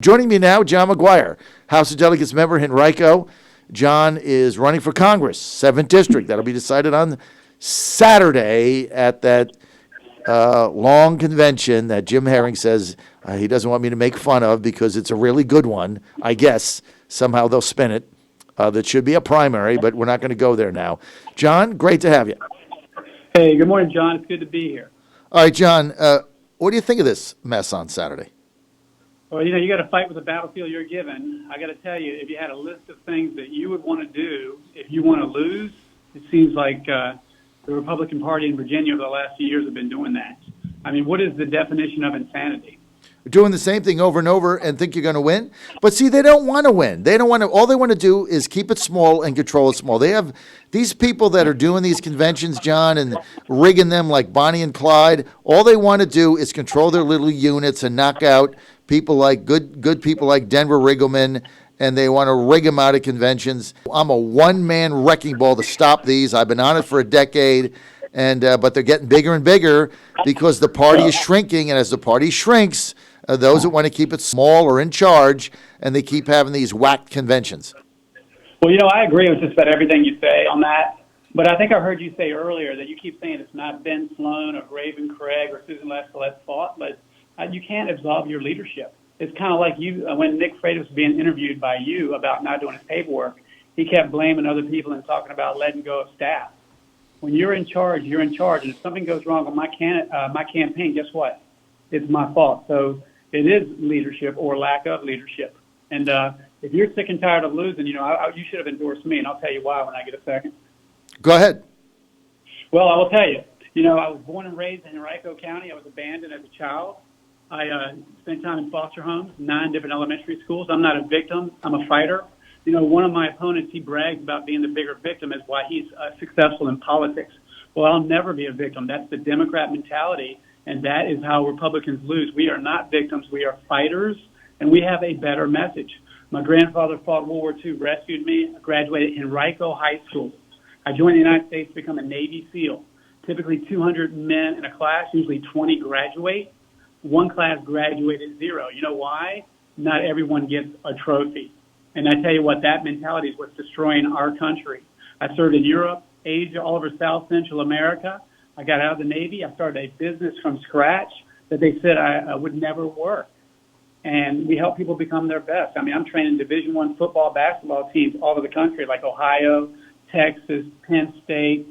Joining me now, John McGuire, House of Delegates member, Henrico. John is running for Congress, 7th District. That'll be decided on Saturday at that long convention that Jim Herring says he doesn't want me to make fun of because it's a really good one. I guess somehow they'll spin it. That should be a primary, but we're not going to go there now. John, great to have you. Hey, good morning, John. It's good to be here. All right, John, what do you think of this mess on Saturday? Well, you got to fight with the battlefield you're given. I got to tell you, if you had a list of things that you would want to do if you want to lose, it seems like the Republican Party in Virginia over the last few years have been doing that. I mean, what is the definition of insanity? Doing the same thing over and over and think you're going to win. But see, they don't want to win. They don't want to. All they want to do is keep it small and control it small. They have these people that are doing these conventions, John, and rigging them like Bonnie and Clyde. All they want to do is control their little units and knock out people like good people like Denver Riggleman, and they want to rig them out of conventions. I'm a one-man wrecking ball to stop these. I've been on it for a decade, and but they're getting bigger and bigger because the party is shrinking, and as the party shrinks, those that want to keep it small are in charge, and they keep having these whacked conventions. Well, I agree with just about everything you say on that. But I think I heard you say earlier that you keep saying it's not Ben Sloan or Raven Craig or Susan Leskolet's fault, but you can't absolve your leadership. It's kind of like you when Nick Freitas was being interviewed by you about not doing his paperwork. He kept blaming other people and talking about letting go of staff. When you're in charge, you're in charge. And if something goes wrong with my campaign, guess what? It's my fault. So it is leadership or lack of leadership. And if you're sick and tired of losing, you should have endorsed me, and I'll tell you why when I get a second. Go ahead. Well, I will tell you. I was born and raised in Henrico County. I was abandoned as a child. I spent time in foster homes, 9 different elementary schools. I'm not a victim. I'm a fighter. One of my opponents, he brags about being the bigger victim is why he's successful in politics. Well, I'll never be a victim. That's the Democrat mentality. And that is how Republicans lose. We are not victims. We are fighters, and we have a better message. My grandfather fought World War II, rescued me, graduated in Henrico High School. I joined the United States to become a Navy SEAL. Typically 200 men in a class, usually 20 graduate. One class graduated 0. You know why? Not everyone gets a trophy. And I tell you what, that mentality is what's destroying our country. I served in Europe, Asia, all over South Central America. I got out of the Navy. I started a business from scratch that they said I would never work. And we help people become their best. I mean, I'm training Division I football, basketball teams all over the country, like Ohio, Texas, Penn State,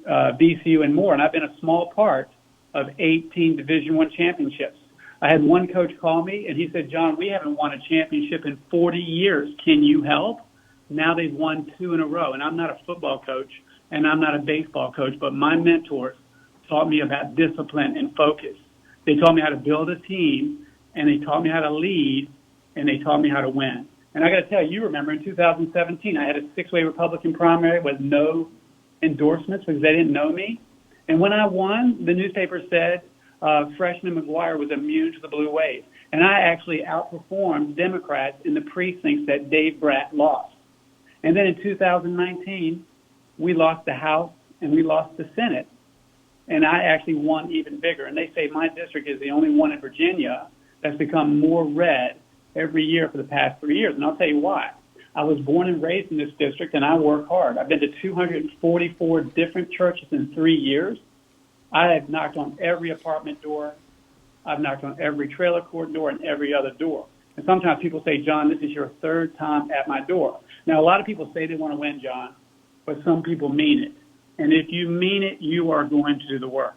VCU, and more. And I've been a small part of 18 Division I championships. I had one coach call me, and he said, John, we haven't won a championship in 40 years. Can you help? Now they've won 2 in a row. And I'm not a football coach. And I'm not a baseball coach, but my mentors taught me about discipline and focus. They taught me how to build a team, and they taught me how to lead, and they taught me how to win. And I got to tell you, remember in 2017, I had a 6-way Republican primary with no endorsements because they didn't know me. And when I won, the newspaper said freshman McGuire was immune to the blue wave. And I actually outperformed Democrats in the precincts that Dave Bratt lost. And then in 2019, we lost the House and we lost the Senate. And I actually won even bigger. And they say my district is the only one in Virginia that's become more red every year for the past 3 years. And I'll tell you why. I was born and raised in this district, and I work hard. I've been to 244 different churches in 3 years. I have knocked on every apartment door. I've knocked on every trailer court door and every other door. And sometimes people say, John, this is your 3rd time at my door. Now, a lot of people say they want to win, John, but some people mean it. And if you mean it, you are going to do the work.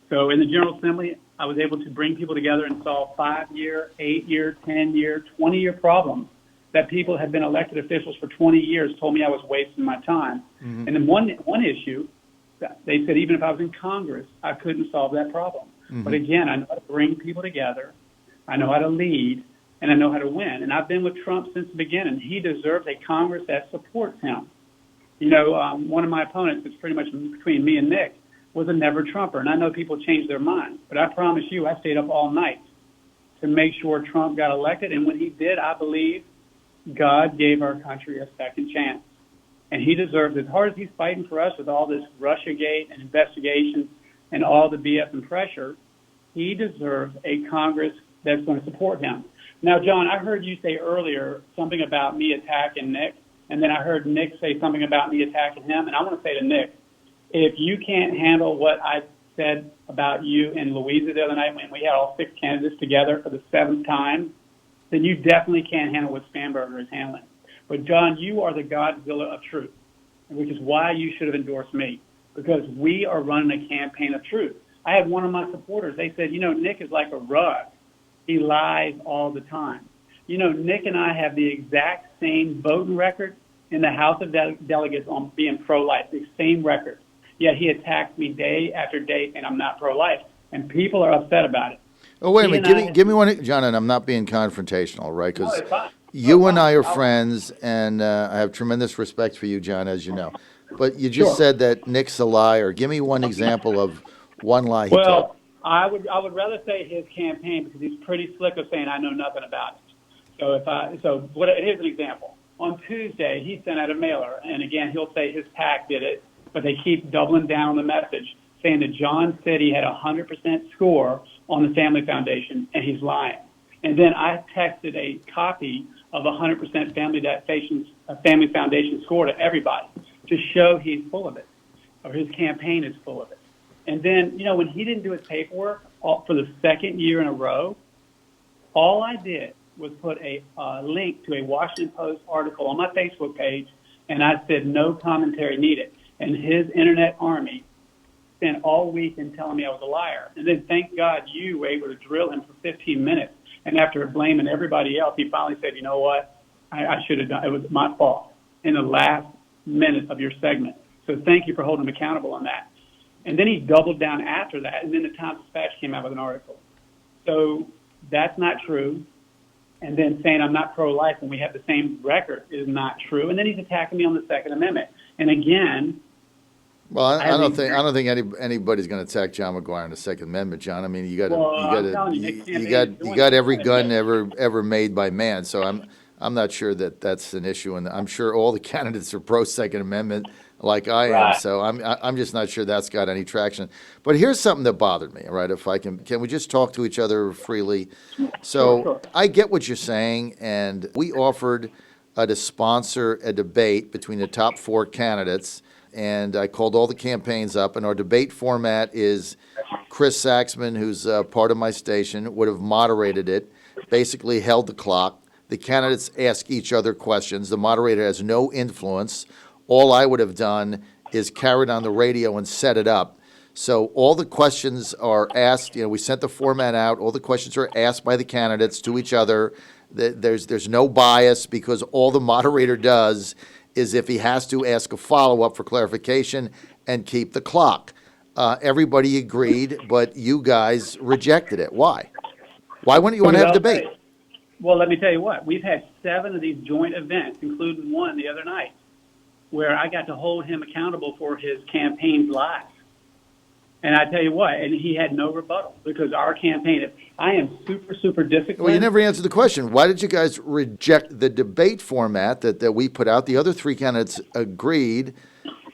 So in the General Assembly, I was able to bring people together and solve 5-year, 8-year, 10-year, 20-year problems that people had been elected officials for 20 years told me I was wasting my time. Mm-hmm. And then one issue, they said even if I was in Congress, I couldn't solve that problem. Mm-hmm. But again, I know how to bring people together, I know how to lead, and I know how to win. And I've been with Trump since the beginning. He deserves a Congress that supports him. One of my opponents, it's pretty much between me and Nick, was a never-Trumper. And I know people change their minds. But I promise you, I stayed up all night to make sure Trump got elected. And when he did, I believe God gave our country a second chance. And he deserves, as hard as he's fighting for us with all this Russiagate and investigations and all the BS and pressure, he deserves a Congress that's going to support him. Now, John, I heard you say earlier something about me attacking Nick, and then I heard Nick say something about me attacking him, and I want to say to Nick, if you can't handle what I said about you and Louisa the other night when we had all 6 candidates together for the 7th time, then you definitely can't handle what Spanberger is handling. But, John, you are the Godzilla of truth, which is why you should have endorsed me, because we are running a campaign of truth. I had one of my supporters, they said, Nick is like a rug. He lies all the time. Nick and I have the exact same voting record in the House of Delegates on being pro-life, the same record. Yet he attacks me day after day, and I'm not pro-life. And people are upset about it. Oh, wait a minute. Give me one, John, and I'm not being confrontational, right? Because you and I are friends, and I have tremendous respect for you, John, as you know. But you just said that Nick's a liar. Give me one example of one lie he told. Well, I would rather say his campaign, because he's pretty slick of saying I know nothing about it. Here's an example. On Tuesday, he sent out a mailer, and again, he'll say his PAC did it, but they keep doubling down on the message, saying that John said he had a 100% score on the Family Foundation, and he's lying. And then I texted a copy of 100% Family Foundation score to everybody to show he's full of it, or his campaign is full of it. And then, when he didn't do his paperwork for the 2nd year in a row, all I did was put a link to a Washington Post article on my Facebook page, and I said no commentary needed. And his internet army spent all weekend telling me I was a liar. And then, thank God, you were able to drill him for 15 minutes. And after blaming everybody else, he finally said, you know what, I should have done it. It was my fault in the last minute of your segment. So thank you for holding him accountable on that. And then he doubled down after that, and then the Times-Dispatch came out with an article. So that's not true. And then saying I'm not pro-life when we have the same record is not true. And then he's attacking me on the Second Amendment. And again, well, I don't think anybody's going to attack John McGuire on the Second Amendment, John. I mean, you got every gun ever made by man. So I'm not sure that's an issue, and I'm sure all the candidates are pro Second Amendment, like I am. Right. So I'm just not sure that's got any traction. But here's something that bothered me. All right, if I can we just talk to each other freely? So Sure. I get what you're saying, and we offered to sponsor a debate between the top 4 candidates. And I called all the campaigns up, and our debate format is Chris Saxman, who's part of my station, would have moderated it, basically held the clock. The candidates ask each other questions. The moderator has no influence. All I would have done is carried on the radio and set it up. So all the questions are asked. We sent the format out. All the questions are asked by the candidates to each other. There's no bias, because all the moderator does is, if he has to, ask a follow-up for clarification and keep the clock. Everybody agreed, but you guys rejected it. Why? Why wouldn't you want to have a debate? Well, let me tell you what. We've had 7 of these joint events, including one the other night, where I got to hold him accountable for his campaign's lies. And I tell you what, and he had no rebuttal, because our campaign, I am super, super disciplined. Well, you never answered the question. Why did you guys reject the debate format that we put out? The other 3 candidates agreed,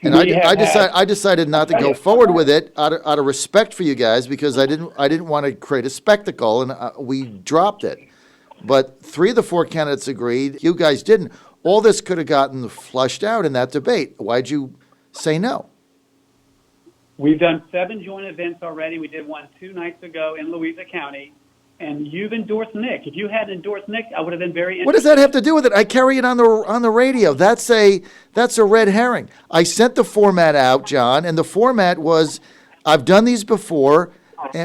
and I decided not to go forward with it out of respect for you guys, because I didn't want to create a spectacle, and we dropped it. But 3 of the 4 candidates agreed. You guys didn't. All this could have gotten flushed out in that debate. Why'd you say no? We've done 7 joint events already. We did one 2 nights ago in Louisa County, and you've endorsed Nick. If you hadn't endorsed Nick, I would have been very interested. What does that have to do with it? I carry it on the radio. That's a red herring. I sent the format out, John, and the format was, I've done these before,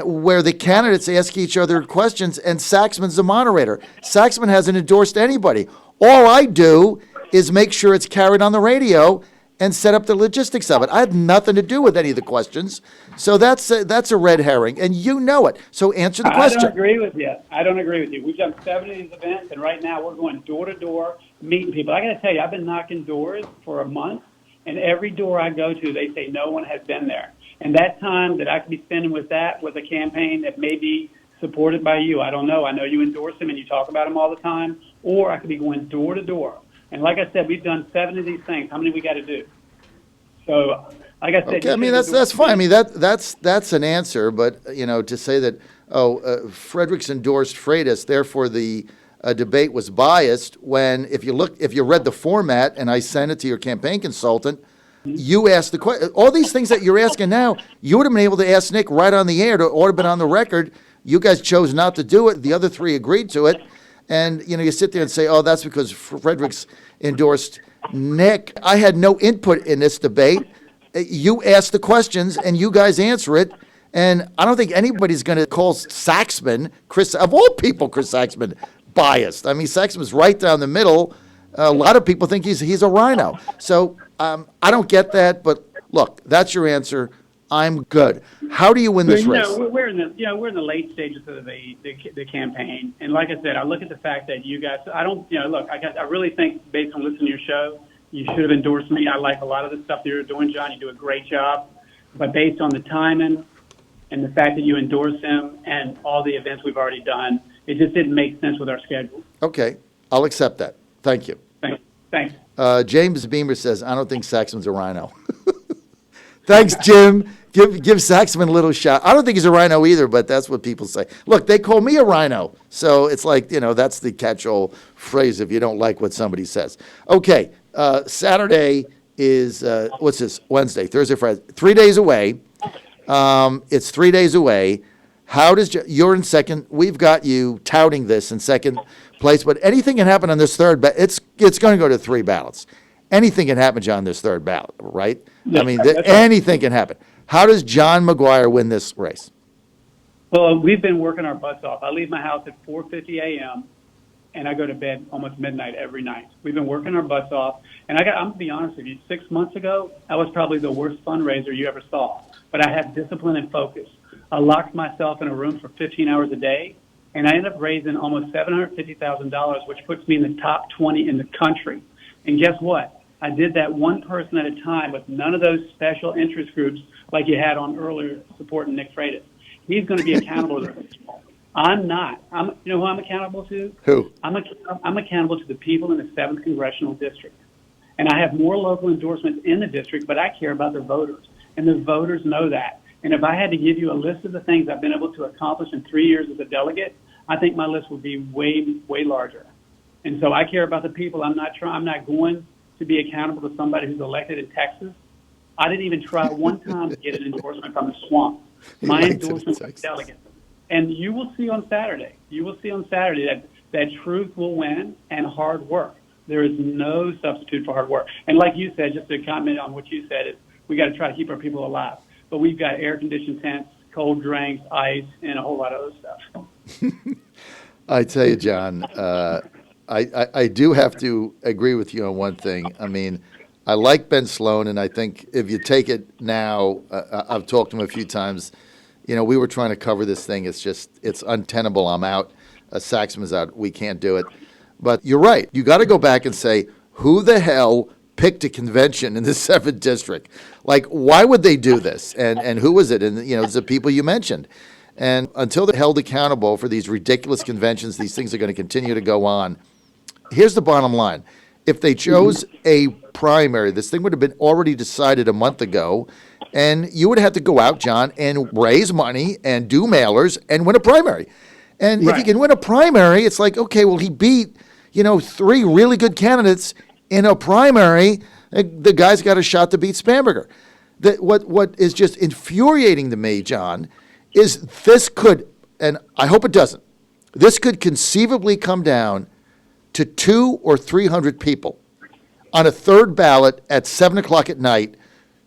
where the candidates ask each other questions, and Saxman's the moderator. Saxman hasn't endorsed anybody. All I do is make sure it's carried on the radio and set up the logistics of it. I had nothing to do with any of the questions. So that's a red herring, and you know it. So answer the question. I don't agree with you. We've done 7 of these events, and right now we're going door to door, meeting people. I got to tell you, I've been knocking doors for a month, and every door I go to, they say no one has been there. And that time that I could be spending with a campaign that may be supported by you, I don't know. I know you endorse him and you talk about him all the time, or I could be going door to door. And like I said, we've done 7 of these things. How many we got to do? So, like I said, okay, I mean that's fine. I mean that's an answer. But to say that Fredericks endorsed Freitas, therefore the a debate was biased when, if you read the format, and I sent it to your campaign consultant, you asked the question. All these things that you're asking now, you would have been able to ask Nick right on the air. It ought to have been on the record. You guys chose not to do it. The other three agreed to it. And, you sit there and say, oh, that's because Fredericks endorsed Nick. I had no input in this debate. You ask the questions, and you guys answer it. And I don't think anybody's going to call Saxman, of all people, Chris Saxman, biased. I mean, Saxman's right down the middle. A lot of people think he's a rhino. So I don't get that. But look, that's your answer. I'm good. How do you win this race? We're in the late stages of the campaign, and like I said, I look at the fact that you guys. I really think based on listening to your show, you should have endorsed me. I like a lot of the stuff that you're doing, John. You do a great job, but based on the timing and the fact that you endorse him and all the events we've already done, it just didn't make sense with our schedule. Okay, I'll accept that. Thank you. Thanks. James Beamer says, I don't think Saxman's a rhino. Thanks, Jim. Give Saxman a little shot. I don't think he's a rhino either, but that's what people say. Look, they call me a rhino. So it's like, that's the catch-all phrase if you don't like what somebody says. Okay, Saturday is, what's this, Wednesday, Thursday, Friday, 3 days away. It's 3 days away. You're in second. We've got you touting this in second place, but anything can happen on this third ballot. It's going to go to 3 ballots. Anything can happen, John, this third ballot, right? Yeah, I mean, anything can happen. How does John McGuire win this race? Well, we've been working our butts off. I leave my house at 4:50 a.m., and I go to bed almost midnight every night. We've been working our butts off. And I'm going to be honest with you, 6 months ago, I was probably the worst fundraiser you ever saw. But I had discipline and focus. I locked myself in a room for 15 hours a day, and I ended up raising almost $750,000, which puts me in the top 20 in the country. And guess what? I did that one person at a time with none of those special interest groups like you had on earlier supporting Nick Freitas. He's going to be accountable to this. I'm not. You know who I'm accountable to? Who? I'm accountable to the people in the 7th Congressional District. And I have more local endorsements in the district, but I care about the voters. And the voters know that. And if I had to give you a list of the things I've been able to accomplish in 3 years as a delegate, I think my list would be way, way larger. And so I care about the people. I'm not going to be accountable to somebody who's elected in Texas. I didn't even try one time to get an endorsement from the swamp. My endorsement is delegate. And you will see on Saturday. That truth will win and hard work. There is no substitute for hard work. And like you said, just to comment on what you said, is we got to try to keep our people alive. But we've got air-conditioned tents, cold drinks, ice, and a whole lot of other stuff. I tell you, John, I do have to agree with you on one thing. I mean, I like Ben Sloan, and I think if you take it now, I've talked to him a few times. We were trying to cover this thing. It's untenable. I'm out. Saxman's out. We can't do it. But you're right. You got to go back and say, who the hell picked a convention in the 7th district? Like, why would they do this? And who was it? And, it's the people you mentioned. And until they're held accountable for these ridiculous conventions, these things are going to continue to go on. Here's the bottom line. If they chose a primary, this thing would have been already decided a month ago, and you would have to go out, John, and raise money and do mailers and win a primary. And if you can win a primary, it's like, okay, well, he beat, 3 really good candidates in a primary. The guy's got a shot to beat Spanberger. What is just infuriating to me, John, is this could, and I hope it doesn't, this could conceivably come down to 200 or 300 people on a third ballot at 7 o'clock at night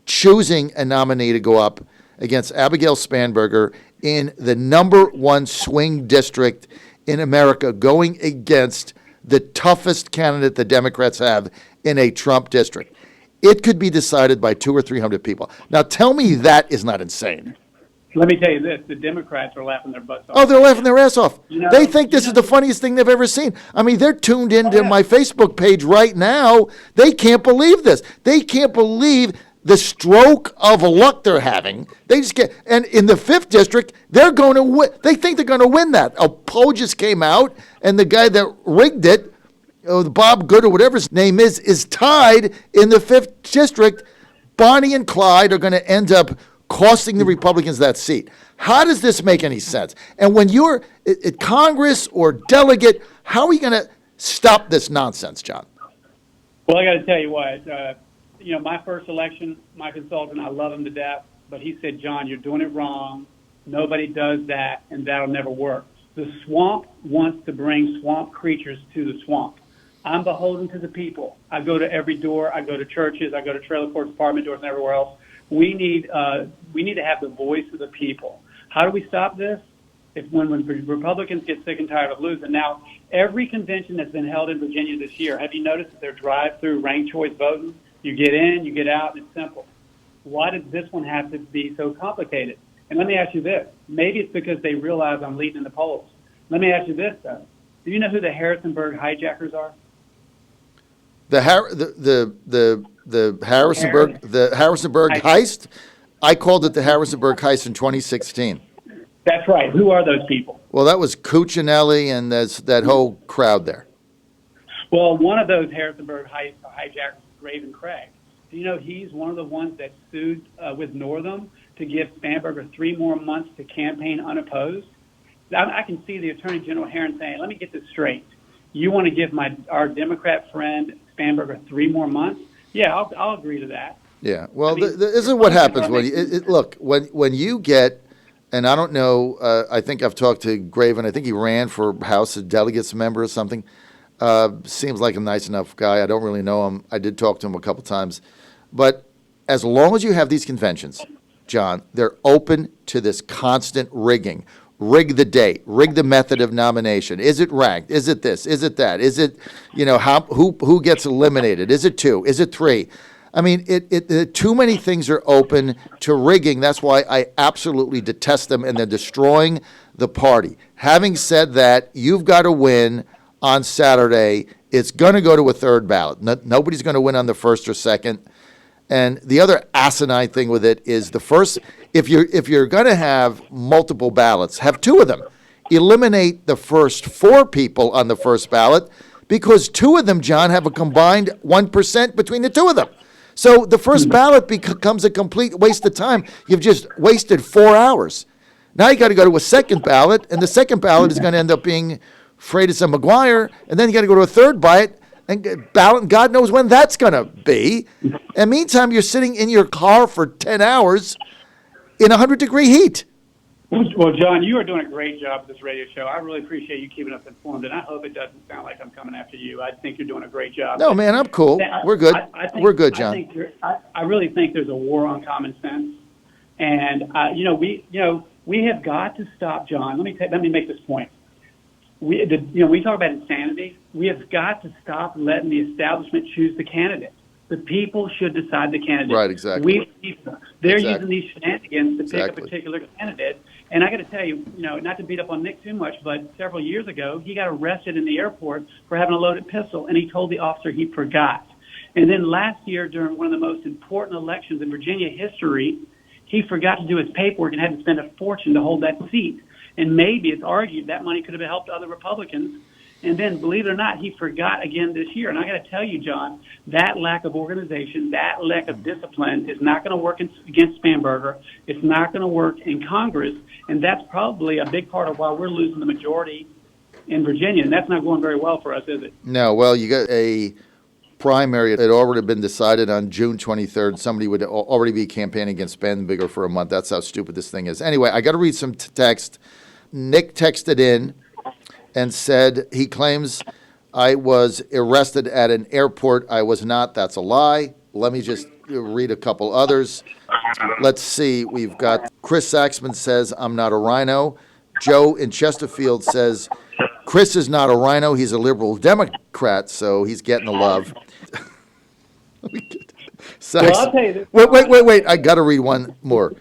choosing a nominee to go up against Abigail Spanberger in the #1 swing district in America, going against the toughest candidate the Democrats have in a Trump district. It could be decided by 200 or 300 people. Now, tell me that is not insane. Let me tell you this, the Democrats are laughing their butts off. Oh, they're laughing their ass off. They think this is the funniest thing they've ever seen. I mean, they're tuned into my Facebook page right now. They can't believe this. They can't believe the stroke of luck they're having. They just get, and in the 5th district, they're going to win. They think they're going to win that. A poll just came out, and the guy that rigged it, Bob Good or whatever his name is tied in the 5th district. Bonnie and Clyde are going to end up costing the Republicans that seat. How does this make any sense? And when you're at Congress or delegate, how are you going to stop this nonsense, John? Well, I got to tell you what, my first election, my consultant, I love him to death, but he said, John, you're doing it wrong. Nobody does that, and that'll never work. The swamp wants to bring swamp creatures to the swamp. I'm beholden to the people. I go to every door. I go to churches. I go to trailer courts, apartment doors, and everywhere else. We need to have the voice of the people. How do we stop this? When Republicans get sick and tired of losing. Now, every convention that's been held in Virginia this year, have you noticed that they're drive-through ranked choice voting? You get in, you get out, and it's simple. Why does this one have to be so complicated? And let me ask you this. Maybe it's because they realize I'm leading in the polls. Let me ask you this, though. Do you know who the Harrisonburg hijackers are? The Harrisonburg heist? I called it the Harrisonburg heist in 2016. That's right. Who are those people? Well, that was Cuccinelli and that whole crowd there. Well, one of those Harrisonburg hijackers is Graven Craig. Do you know he's one of the ones that sued with Northam to give Spanberger 3 more months to campaign unopposed? I can see the Attorney General Herron saying, let me get this straight. You want to give our Democrat friend Spanberger 3 more months? Yeah, I'll agree to that. Yeah. Well, this is what happens when you get, and I don't know, I think I've talked to Graven. I think he ran for House of Delegates member or something. Seems like a nice enough guy. I don't really know him. I did talk to him a couple times. But as long as you have these conventions, John, they're open to this constant rigging. Rig the date, rig the method of nomination. Is it ranked? Is it this? Is it that? Is it, who gets eliminated? Is it 2? Is it 3? I mean, too many things are open to rigging. That's why I absolutely detest them, and they're destroying the party. Having said that, you've got to win on Saturday. It's going to go to a third ballot. Nobody's going to win on the first or second. And the other asinine thing with it is the first, if you're going to have multiple ballots, have 2 of them. Eliminate the first 4 people on the first ballot, because 2 of them, John, have a combined 1% between the 2 of them. So the first ballot becomes a complete waste of time. You've just wasted 4 hours. Now you got to go to a second ballot, and the second ballot is going to end up being Freitas and McGuire, and then you got to go to a third ballot, and God knows when that's going to be. And meantime, you're sitting in your car for 10 hours in 100-degree heat. Well, John, you are doing a great job with this radio show. I really appreciate you keeping us informed, and I hope it doesn't sound like I'm coming after you. I think you're doing a great job. No, man, I'm cool. We're good. We're good, John. I really think there's a war on common sense, and we have got to stop, John. Let me make this point. We talk about insanity. We have got to stop letting the establishment choose the candidate. The people should decide the candidate. Right, exactly. They're using these shenanigans to pick a particular candidate. And I got to tell you, not to beat up on Nick too much, but several years ago, he got arrested in the airport for having a loaded pistol, and he told the officer he forgot. And then last year, during one of the most important elections in Virginia history, he forgot to do his paperwork and had to spend a fortune to hold that seat. And maybe it's argued that money could have helped other Republicans. And then, believe it or not, he forgot again this year. And I got to tell you, John, that lack of organization, that lack of discipline is not going to work against Spanberger. It's not going to work in Congress. And that's probably a big part of why we're losing the majority in Virginia. And that's not going very well for us, is it? No. Well, you got a primary that had already been decided on June 23rd. Somebody would already be campaigning against Spanberger for a month. That's how stupid this thing is. Anyway, I got to read some text. Nick texted in and said he claims I was arrested at an airport. I was not. That's a lie. Let me just read a couple others. Let's see. We've got Chris Saxman says, I'm not a rhino. Joe in Chesterfield says, Chris is not a rhino. He's a liberal Democrat, so he's getting the love. Well, I'll tell you this. Wait. I got to read one more.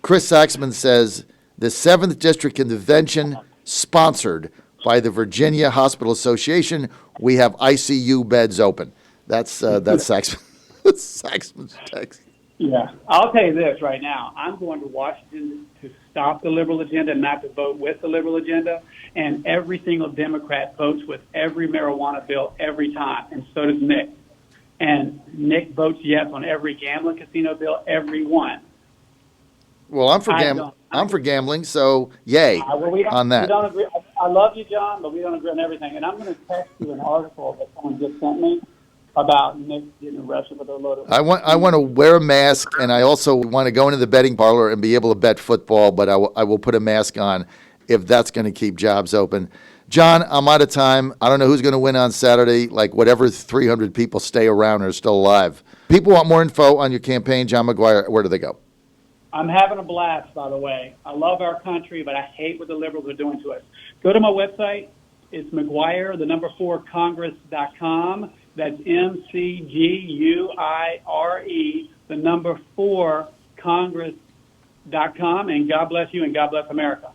Chris Saxman says, the 7th District Convention sponsored by the Virginia Hospital Association. We have ICU beds open. That's Saxman. Saxman's text. Yeah. I'll tell you this right now. I'm going to Washington to stop the liberal agenda, not to vote with the liberal agenda. And every single Democrat votes with every marijuana bill every time, and so does Nick. And Nick votes yes on every gambling casino bill, every one. Well, I'm for I gambling. don't. I'm for gambling, so yay Well, we on We that. don't agree. I love you, John, but we don't agree on everything. And I'm going to text you an article that someone just sent me about Nick getting arrested with a load of. I want to wear a mask, and I also want to go into the betting parlor and be able to bet football, but I will put a mask on if that's going to keep jobs open. John, I'm out of time. I don't know who's going to win on Saturday. Like, whatever 300 people stay around or are still alive. People want more info on your campaign, John McGuire. Where do they go? I'm having a blast, by the way. I love our country, but I hate what the liberals are doing to us. Go to my website. It's McGuire, 4congress.com. That's McGuire, 4congress.com. And God bless you and God bless America.